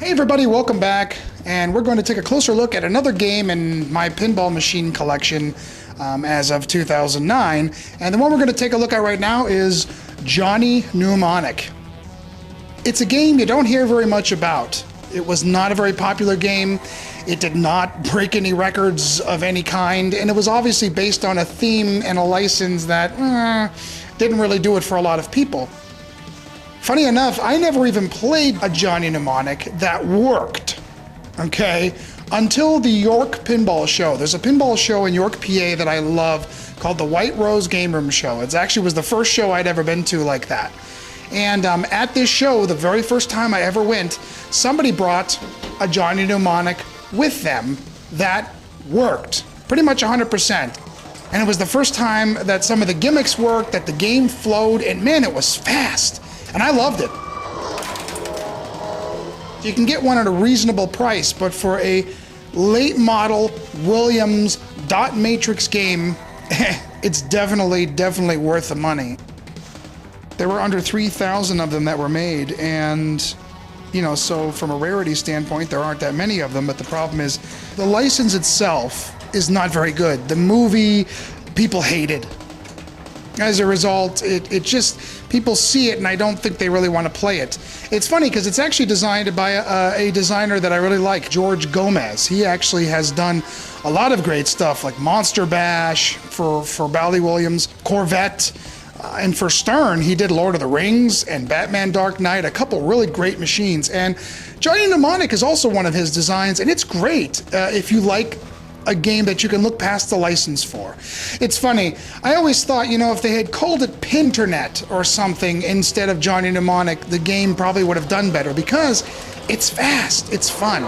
Hey everybody, welcome back, and we're going to take a closer look at another game in my pinball machine collection as of 2009, and the one we're going to take a look at right now is Johnny Mnemonic. It's a game you don't hear very much about. It was not a very popular game. It did not break any records of any kind, and it was obviously based on a theme and a license that didn't really do it for a lot of people. Funny enough, I never even played a Johnny Mnemonic that worked, okay, until the York Pinball Show. There's a pinball show in York, PA that I love called the White Rose Game Room Show. It actually was the first show I'd ever been to like that. And at this show, the very first time I ever went, somebody brought a Johnny Mnemonic with them that worked pretty much 100%. And it was the first time that some of the gimmicks worked, that the game flowed, and man, it was fast. And I loved it. You can get one at a reasonable price, but for a late model Williams dot matrix game, it's definitely worth the money. There were under 3,000 of them that were made, and you know, so from a rarity standpoint, there aren't that many of them, but the problem is the license itself is not very good. The movie, people hate it. As a result, it just, people see it and I don't think they really want to play it. It's funny because it's actually designed by a designer that I really like, George Gomez. He actually has done a lot of great stuff like Monster Bash for Bally Williams, Corvette, and for Stern, he did Lord of the Rings and Batman Dark Knight, a couple really great machines. And Johnny Mnemonic is also one of his designs, and it's great if you like a game that you can look past the license for. It's funny, I always thought, you know, if they had called it Pinternet or something instead of Johnny Mnemonic, the game probably would have done better because it's fast, it's fun.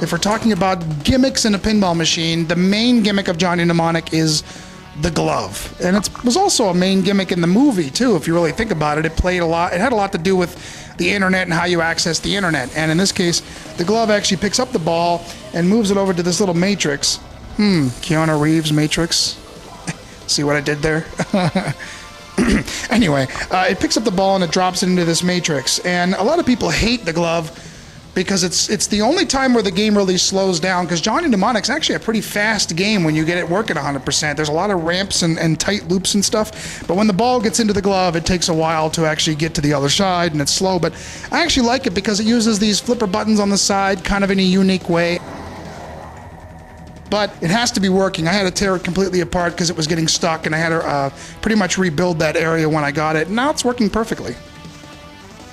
If we're talking about gimmicks in a pinball machine, the main gimmick of Johnny Mnemonic is the glove. And it was also a main gimmick in the movie too, if you really think about it. It played a lot, it had a lot to do with the internet and how you access the internet. And in this case, the glove actually picks up the ball and moves it over to this little matrix. Keanu Reeves matrix. See what I did there? Anyway, it picks up the ball and it drops it into this matrix. And a lot of people hate the glove because it's the only time where the game really slows down, because Johnny Mnemonic's actually a pretty fast game when you get it working 100%. There's a lot of ramps and tight loops and stuff, but when the ball gets into the glove, it takes a while to actually get to the other side, and it's slow. But I actually like it because it uses these flipper buttons on the side kind of in a unique way. But it has to be working. I had to tear it completely apart because it was getting stuck, and I had to pretty much rebuild that area when I got it. Now it's working perfectly.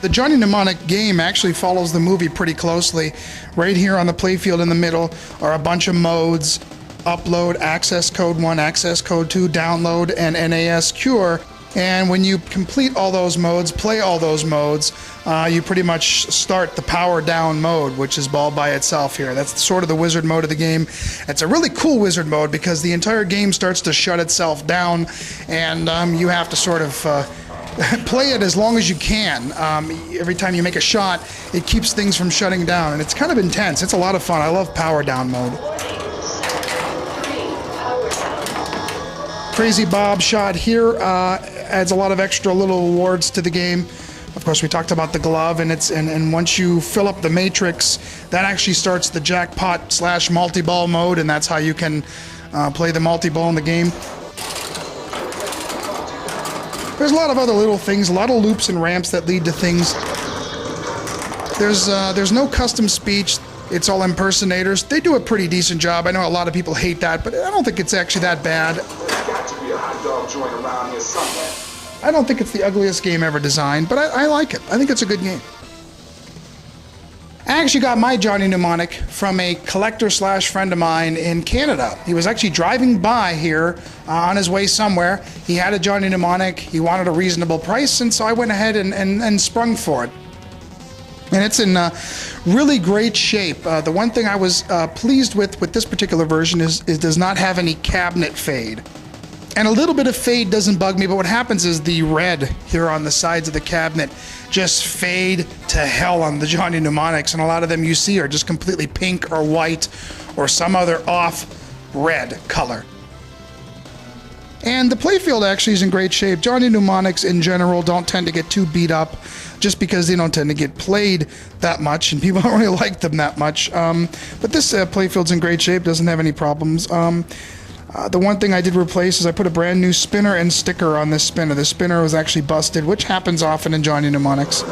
The Johnny Mnemonic game actually follows the movie pretty closely. Right here on the playfield in the middle are a bunch of modes: upload, access code 1, access code 2, download, and NAS cure. And when you complete all those modes, play all those modes, you pretty much start the power down mode, which is all by itself here. That's sort of the wizard mode of the game. It's a really cool wizard mode because the entire game starts to shut itself down, and you have to sort of play it as long as you can. Every time you make a shot, it keeps things from shutting down, and it's kind of intense. It's a lot of fun. I love power down mode. Crazy Bob shot here adds a lot of extra little awards to the game. Of course, we talked about the glove, and once you fill up the matrix, that actually starts the jackpot / multi-ball mode, and that's how you can play the multi-ball in the game. There's a lot of other little things, a lot of loops and ramps that lead to things. There's no custom speech. It's all impersonators. They do a pretty decent job. I know a lot of people hate that, but I don't think it's actually that bad. There's got to be a hot dog joint around here somewhere. I don't think it's the ugliest game ever designed, but I like it. I think it's a good game. I actually got my Johnny Mnemonic from a collector / friend of mine in Canada. He was actually driving by here on his way somewhere. He had a Johnny Mnemonic. He wanted a reasonable price, and so I went ahead and sprung for it. And it's in really great shape. The one thing I was pleased with this particular version is it does not have any cabinet fade. And a little bit of fade doesn't bug me, but what happens is the red here on the sides of the cabinet just fade to hell on the Johnny Mnemonics, and a lot of them you see are just completely pink or white or some other off red color. And the playfield actually is in great shape. Johnny Mnemonics in general don't tend to get too beat up just because they don't tend to get played that much and people don't really like them that much. But this playfield's in great shape, doesn't have any problems. The one thing I did replace is I put a brand new spinner and sticker on this spinner. The spinner was actually busted, which happens often in Johnny Mnemonics.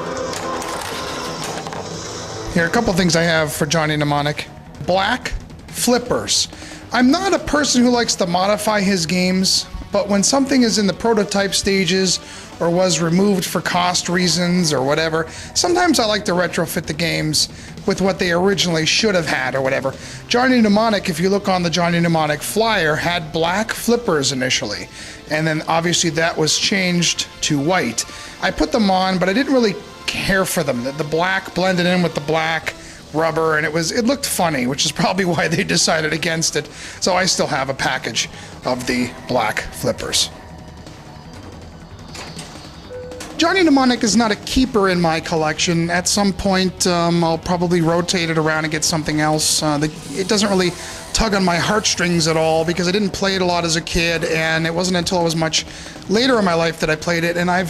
Here are a couple things I have for Johnny Mnemonic. Black flippers. I'm not a person who likes to modify his games, but when something is in the prototype stages or was removed for cost reasons or whatever, sometimes I like to retrofit the games with what they originally should have had or whatever. Johnny Mnemonic, if you look on the Johnny Mnemonic flyer, had black flippers initially, and then obviously that was changed to white. I put them on, but I didn't really care for them. The black blended in with the black rubber, and it looked funny, which is probably why they decided against it. So I still have a package of the black flippers. Johnny Mnemonic is not a keeper in my collection. At some point, I'll probably rotate it around and get something else. It doesn't really tug on my heartstrings at all because I didn't play it a lot as a kid, and it wasn't until I was much later in my life that I played it, and I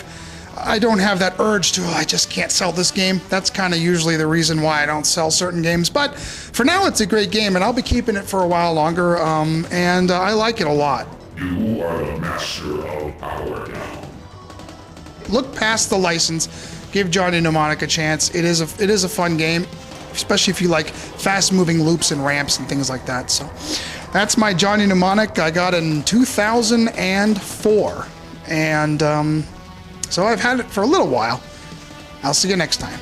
don't have that urge to, I just can't sell this game. That's kind of usually the reason why I don't sell certain games. But for now, it's a great game, and I'll be keeping it for a while longer, and I like it a lot. You are the master of power now. Look past the license. Give Johnny Mnemonic a chance. It is a fun game, especially if you like fast-moving loops and ramps and things like that. So that's my Johnny Mnemonic. I got in 2004, and so I've had it for a little while. I'll see you next time.